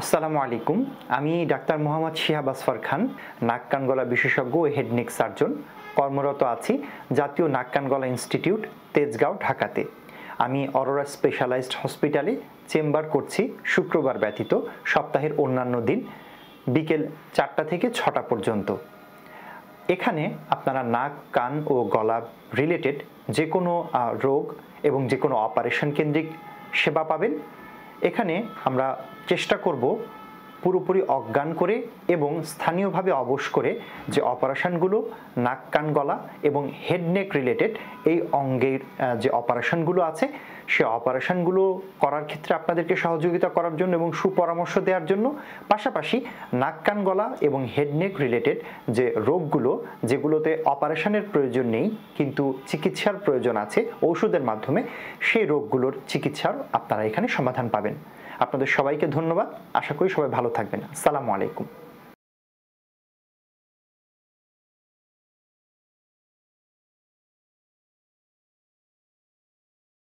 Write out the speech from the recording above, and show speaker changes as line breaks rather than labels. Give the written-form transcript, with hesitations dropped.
আসসালামু আলাইকুম। আমি ডাক্তার মোহাম্মদ শিহাব আসফার খান, নাক কান গলা বিশেষজ্ঞ ও হেড নেক সার্জন। কর্মরত আছি জাতীয় নাক কান গলা ইনস্টিটিউট, তেজগাঁও, ঢাকাতে। আমি অরোরা স্পেশালাইজড হসপিটালে চেম্বার করছি শুক্রবার ব্যতীত সপ্তাহের অন্যান্য দিন বিকেল 4টা থেকে 6টা পর্যন্ত। এখানে আপনারা নাক, কান ও গলা রিলেটেড যে কোনো রোগ এবং যে কোনো অপারেশন কেন্দ্রিক সেবা পাবেন। এখানে আমরা চেষ্টা করব পুরোপুরি অজ্ঞান করে এবং স্থানীয়ভাবে অবশ করে যে অপারেশনগুলো নাক, কান, গলা এবং হেড নেক রিলেটেড এই অঙ্গের যে অপারেশনগুলো আছে সে অপারেশনগুলো করার ক্ষেত্রে আপনাদেরকে সহযোগিতা করার জন্য এবং সুপরামর্শ দেওয়ার জন্য, পাশাপাশি নাক, কান, গলা এবং হেড নেক রিলেটেড যে রোগগুলো যেগুলোতে অপারেশনের প্রয়োজন নেই কিন্তু চিকিৎসার প্রয়োজন আছে ওষুধের মাধ্যমে, সেই রোগগুলোর চিকিৎসার আপনারা এখানে সমাধান পাবেন। আপনাদের সবাইকে ধন্যবাদ। আশা করি সবাই ভালো থাকবেন। আসসালামু আলাইকুম।